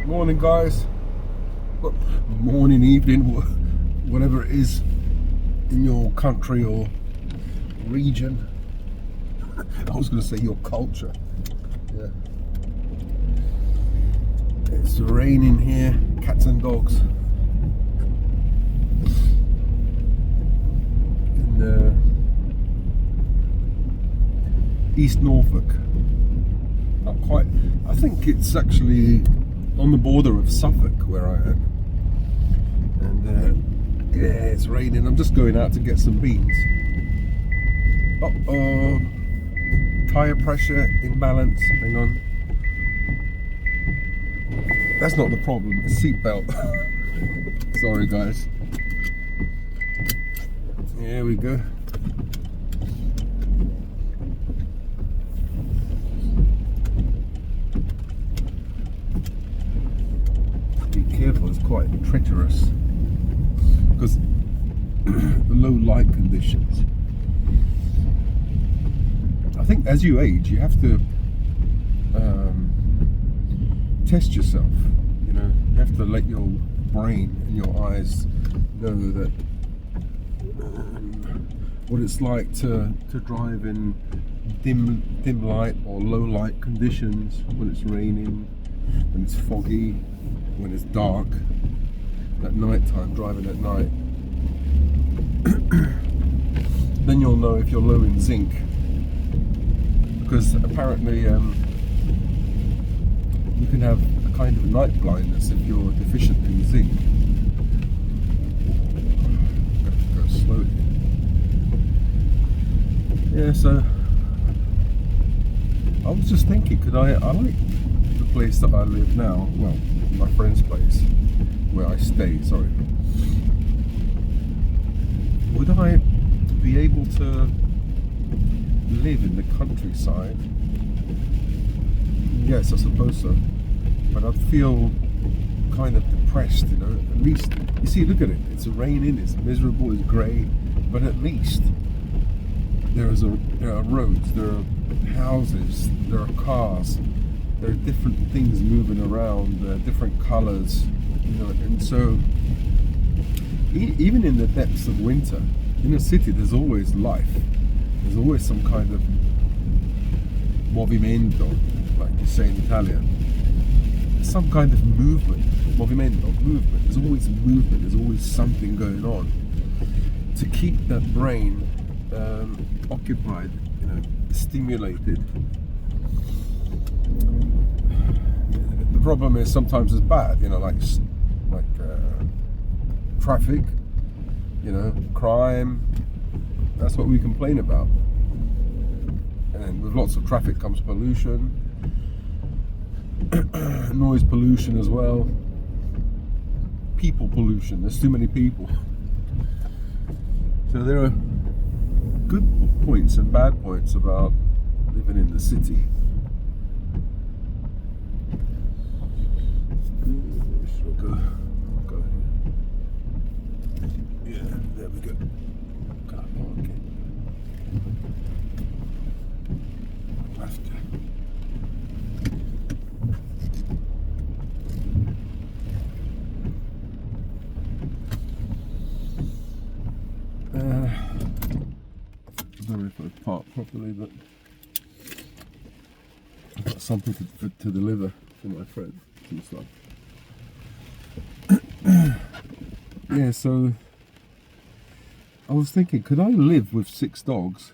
Morning, guys. Morning, evening, whatever it is in your country or region. I was going to say your culture. Yeah. It's raining here, cats and dogs. In East Norfolk. I think it's actually on the border of Suffolk where I am. And yeah, it's raining. I'm just going out to get some beans. Uh-oh. Tire pressure imbalance. Hang on. That's not the problem. It's seatbelt. Sorry, guys. Here we go. Be careful. It's quite treacherous because the low light conditions. I think as you age, you have to test yourself. You know, you have to let your brain and your eyes know that what it's like to drive in dim light or low light conditions, when it's raining, when it's foggy, when it's dark, at night time, driving at night. Then you'll know if you're low in zinc, because apparently you can have a kind of night blindness if you're deficient in zinc. Go slowly. Yeah, so I was just thinking, I like the place that I live now, well, my friend's place, where I stay, sorry. Would I be able to live in the countryside? Yes, I suppose so. But I'd feel kind of depressed, you know. At least, you see, look at it. It's raining, it's miserable, it's grey, but at least there are roads, there are houses, there are cars, there are different things moving around, there are different colours, you know. And so, even in the depths of winter, in a city, there's always life. There's always some kind of movimento, like you say in Italian. Some kind of movement, movimento, movement. There's always movement. There's always something going on to keep that brain occupied, you know, stimulated. The problem is sometimes it's bad, you know, like traffic, you know, crime. That's what we complain about. And with lots of traffic comes pollution, noise pollution as well, people pollution. There's too many people. So there are good points and bad points about living in the city. Should I go here? Yeah, there we go. Car parking. After. I don't know if I parked properly, but I've got something to deliver for my friend and stuff. Yeah, so I was thinking, could I live with 6 dogs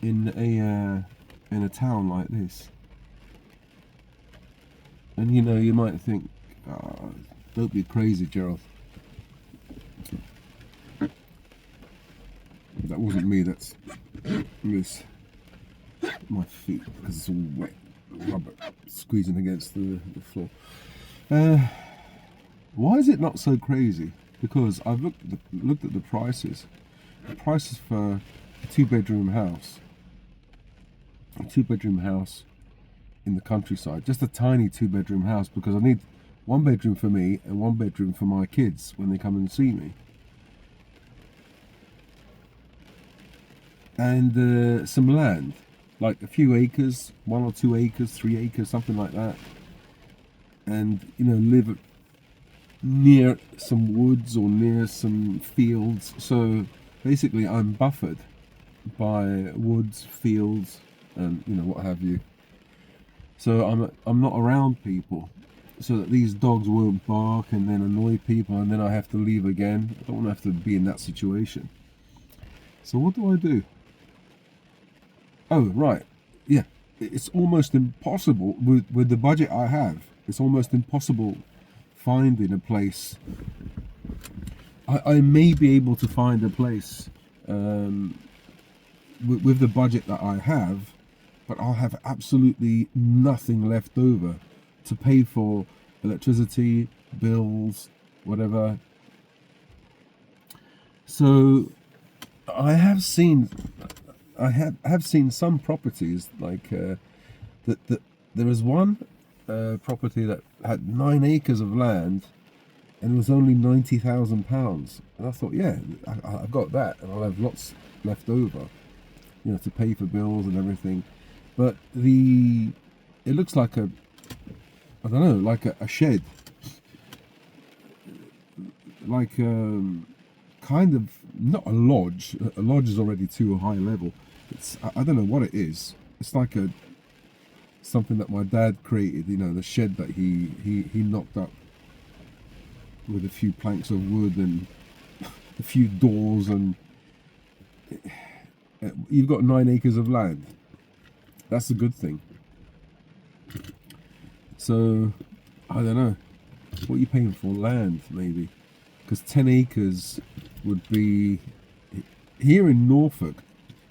in a town like this? And you know, you might think, oh, don't be crazy, Gerald. That wasn't me, that's this. My feet, because it's all wet rubber squeezing against the floor. Why is it not so crazy? Because I've looked at the prices. The prices for a 2-bedroom house. A 2-bedroom house in the countryside. Just a tiny 2-bedroom house, because I need 1 bedroom for me and 1 bedroom for my kids when they come and see me. And some land, like a few acres, 1 or 2 acres, 3 acres, something like that. and live near some woods or near some fields. So basically, I'm buffered by woods, fields, and what have you. So I'm not around people, so that these dogs won't bark and then annoy people, and then I have to leave again. I don't want to have to be in that situation. So what do I do? Oh, right. Yeah, it's almost impossible with the budget I have. It's almost impossible finding a place. I may be able to find a place with the budget that I have, but I'll have absolutely nothing left over to pay for electricity, bills, whatever. So I have seen some properties like that. There was one property that had 9 acres of land, and it was only £90,000. And I thought, yeah, I've got that, and I'll have lots left over, to pay for bills and everything. But it looks like I don't know, like a shed, like kind of not a lodge. A lodge is already too high level. I don't know what it is. It's like something that my dad created. The shed that he knocked up with a few planks of wood and a few doors, and you've got 9 acres of land. That's a good thing. So I don't know what you're paying for land, maybe, because 10 acres would be here in Norfolk.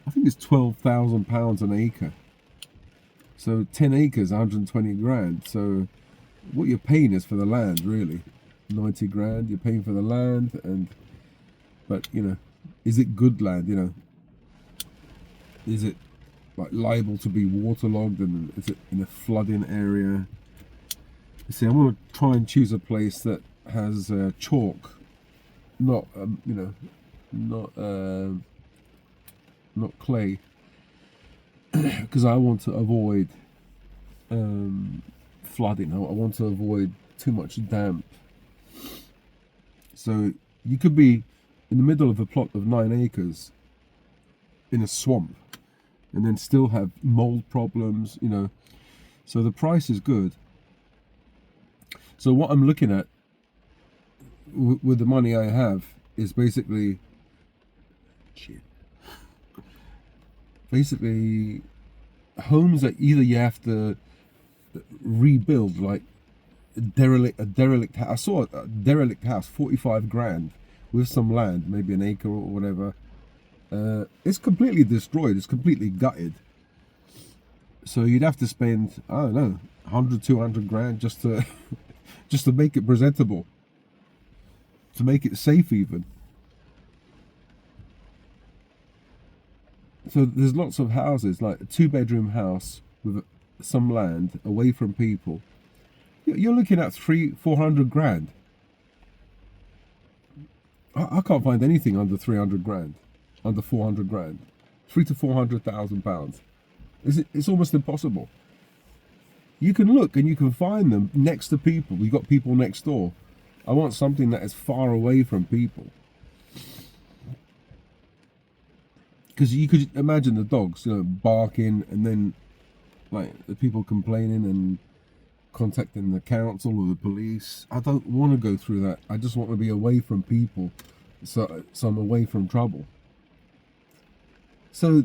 I think it's £12,000 an acre. So 10 acres, 120 grand. So what you're paying is for the land, really. 90 grand you're paying for the land, but is it good land? Is it like liable to be waterlogged, and is it in a flooding area? You see, I want to try and choose a place that has chalk, not not clay, because I want to avoid flooding. I want to avoid too much damp. So you could be in the middle of a plot of 9 acres in a swamp, and then still have mold problems. So the price is good. So what I'm looking at with the money I have is basically homes that either you have to rebuild, like a derelict house. I saw a derelict house, 45 grand, with some land, maybe an acre or whatever. It's completely destroyed. It's completely gutted. So you'd have to spend, I don't know, 100, 200 grand just to just to make it presentable, to make it safe even. So there's lots of houses, like a 2-bedroom house with some land away from people. You're looking at 300-400 grand. I can't find anything under 300 grand, under 400 grand, 300,000 to 400,000 pounds. It's almost impossible. You can look and you can find them next to people. You got people next door. I want something that is far away from people. Because you could imagine the dogs, barking, and then like the people complaining and contacting the council or the police. I don't want to go through that. I just want to be away from people, so I'm away from trouble. So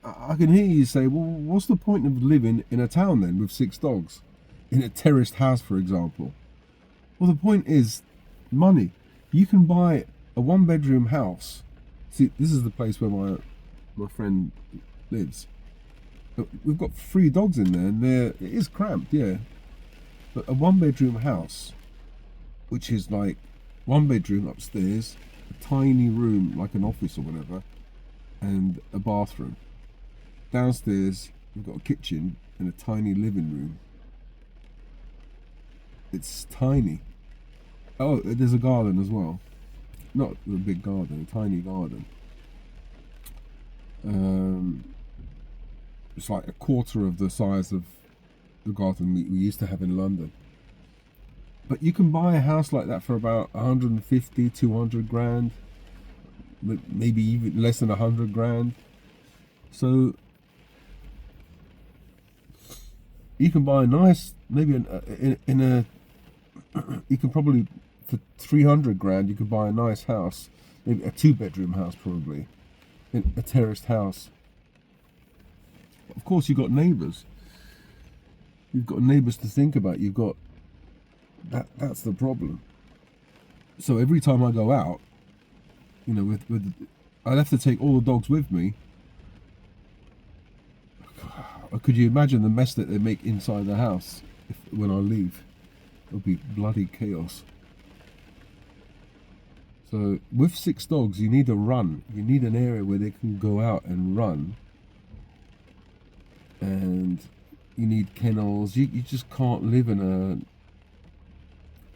I can hear you say, well, what's the point of living in a town then with 6 dogs? In a terraced house, for example. Well, the point is money. You can buy a 1-bedroom house. See, this is the place where my friend lives. But we've got 3 dogs in there, and it is cramped, yeah. But a 1-bedroom house, which is like 1 bedroom upstairs, a tiny room like an office or whatever, and a bathroom. Downstairs, we've got a kitchen and a tiny living room. It's tiny. Oh, there's a garden as well. Not a big garden, a tiny garden. It's like a quarter of the size of the garden we used to have in London. But you can buy a house like that for about 150, 200 grand, maybe even less than 100 grand. So you can buy a nice, maybe in a, you can probably, for 300 grand, you could buy a nice house, maybe a 2-bedroom house probably, a terraced house. Of course, you've got neighbours. You've got neighbours to think about. You've got, that's the problem. So every time I go out, you know, I'd have to take all the dogs with me. Could you imagine the mess that they make inside the house when I leave? It'll be bloody chaos. So with 6 dogs, you need a run. You need an area where they can go out and run. And you need kennels. You just can't live in a...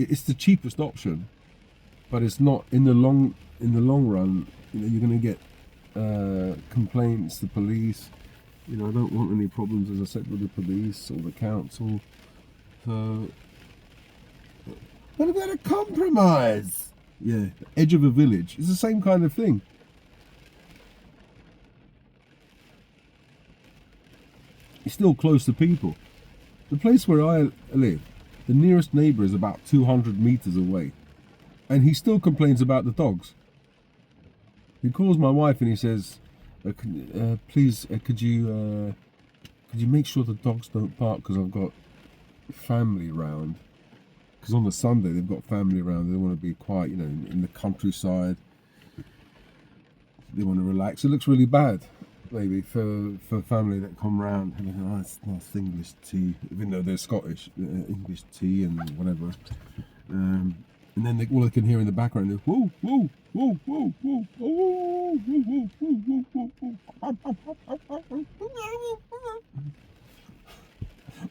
It's the cheapest option, but it's not in the long run. You know, you're going to get complaints to police. You know, I don't want any problems, as I said, with the police or the council. So, what about a compromise? Yeah, edge of a village. It's the same kind of thing. It's still close to people. The place where I live, the nearest neighbour is about 200 meters away, and he still complains about the dogs. He calls my wife and he says, please, could you make sure the dogs don't bark, because I've got family around. Because on the Sunday they've got family around. They want to be quiet, you know, in the countryside. They want to relax. It looks really bad, maybe, for family that come round having a nice English tea, even though they're Scottish, English tea and whatever. And then all they can hear in the background is woo woo woo woo woo woo woo woo woo.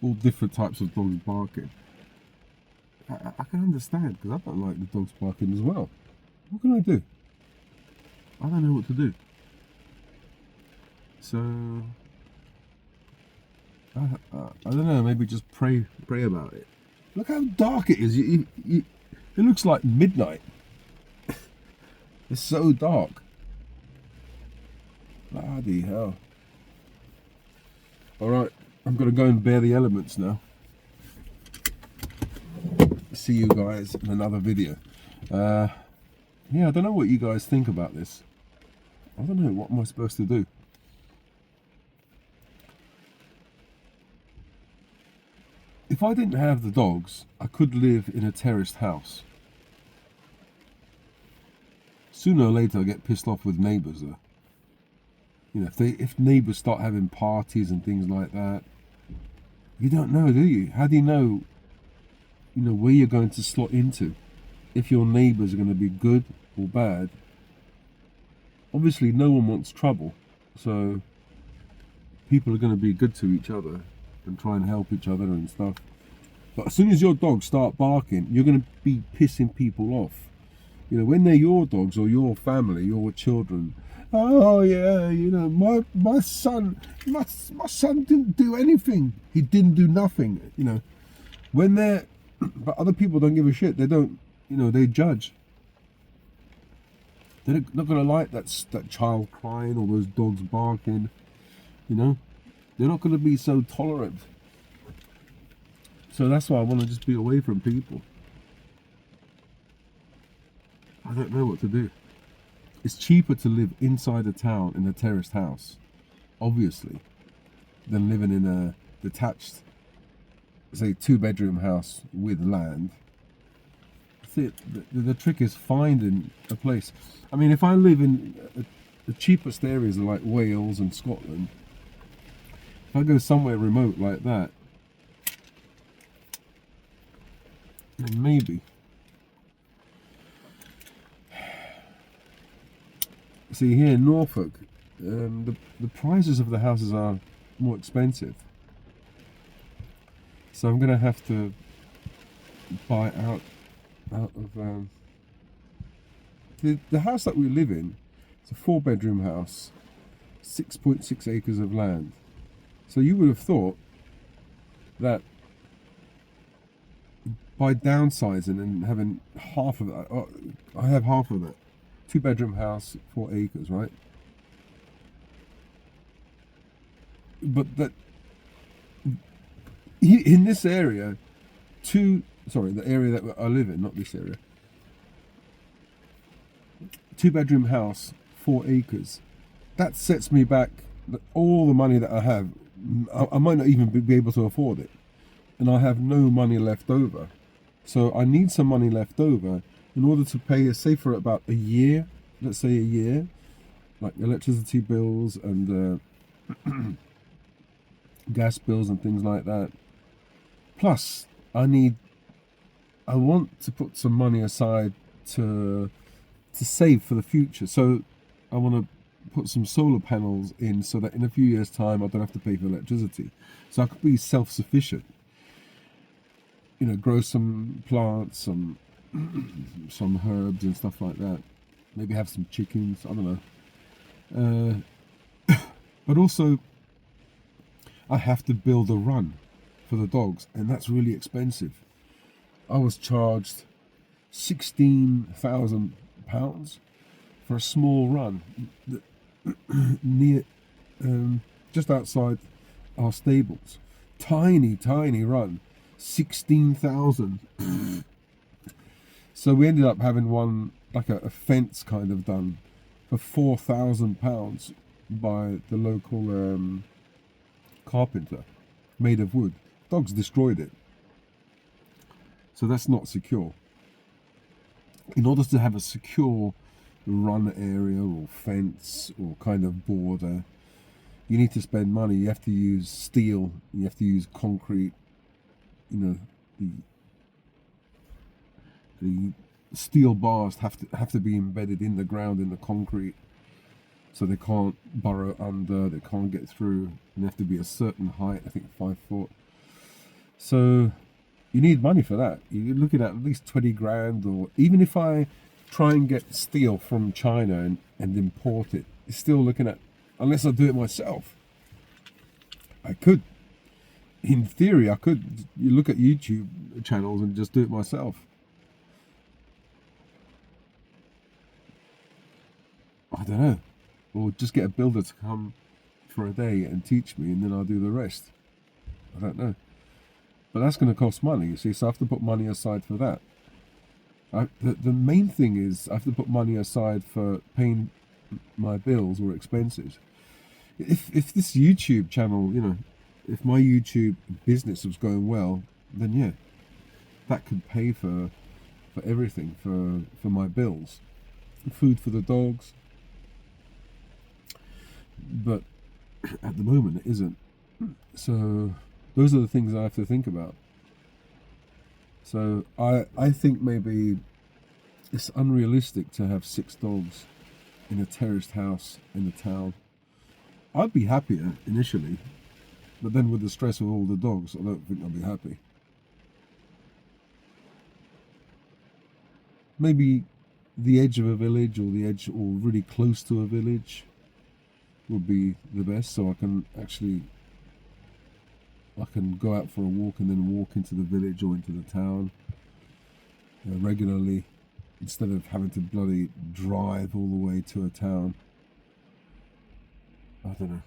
All different types of dogs barking. I can understand, because I don't like the dogs barking as well. What can I do? I don't know what to do. So I don't know. Maybe just pray about it. Look how dark it is. It looks like midnight. It's so dark. Bloody hell. Alright, I'm going to go and bear the elements now. See you guys in another video. Yeah, I don't know what you guys think about this. I don't know, what am I supposed to do? If I didn't have the dogs, I could live in a terraced house. Sooner or later I get pissed off with neighbours though. You know, if neighbours start having parties and things like that, you don't know, do you? How do you know where you're going to slot into? If your neighbours are going to be good or bad? Obviously no one wants trouble, so people are going to be good to each other and try and help each other and stuff. But as soon as your dogs start barking, you're going to be pissing people off. You know, when they're your dogs or your family, your children. Oh yeah, you know, my son didn't do anything. He didn't do nothing. You know, when they're, but other people don't give a shit. They don't, you know, they judge. They're not gonna like that child crying or those dogs barking. You know, they're not gonna be so tolerant. So that's why I want to just be away from people. I don't know what to do. It's cheaper to live inside a town in a terraced house, obviously, than living in a detached, say, 2-bedroom house with land. That's it. The trick is finding a place. I mean, if I live in the cheapest areas like Wales and Scotland, if I go somewhere remote like that, then maybe. See, here in Norfolk, the prices of the houses are more expensive. So I'm going to have to buy out of... the house that we live in, it's a 4-bedroom house, 6.6 acres of land. So you would have thought that by downsizing and having half of that. I have half of that. 2-bedroom house, 4 acres, right? But that in this area, the area that I live in, not this area. 2-bedroom house, 4 acres. That sets me back all the money that I have. I might not even be able to afford it, and I have no money left over. So I need some money left over in order to pay, say, for about a year. Let's say a year, like electricity bills and gas bills and things like that. Plus, I want to put some money aside to save for the future. So I want to put some solar panels in so that in a few years' time I don't have to pay for electricity. So I could be self-sufficient. Grow some plants, some herbs and stuff like that. Maybe have some chickens. I don't know. But also, I have to build a run for the dogs, and that's really expensive. I was charged £16,000 for a small run near, just outside our stables. Tiny run, 16,000. So we ended up having one, like a fence kind of done, for £4,000 by the local carpenter, made of wood. Dogs destroyed it. So that's not secure. In order to have a secure run area or fence or kind of border, you need to spend money. You have to use steel, you have to use concrete. The steel bars have to be embedded in the ground, in the concrete, so they can't burrow under, they can't get through, and they have to be a certain height, I think 5 foot. So you need money for that. You're looking at least 20 grand, or even if I try and get steel from China and import it, it's still looking at, unless I do it myself. I could, in theory, you look at YouTube channels and just do it myself. I don't know. Or just get a builder to come for a day and teach me, and then I'll do the rest. I don't know. But that's going to cost money, you see, so I have to put money aside for that. The main thing is I have to put money aside for paying my bills or expenses. If this YouTube channel, if my YouTube business was going well, then yeah, that could pay for everything, for my bills, food for the dogs. But at the moment it isn't. So those are the things I have to think about. So I think maybe it's unrealistic to have 6 dogs in a terraced house in the town. I'd be happier initially, but then with the stress of all the dogs, I don't think I'll be happy. Maybe the edge of a village, or really close to a village, would be the best, so I can go out for a walk and then walk into the village or into the town regularly, instead of having to bloody drive all the way to a town. I don't know.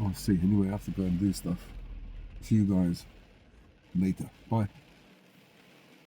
I'll see. Anyway, I have to go and do stuff. See you guys later. Bye.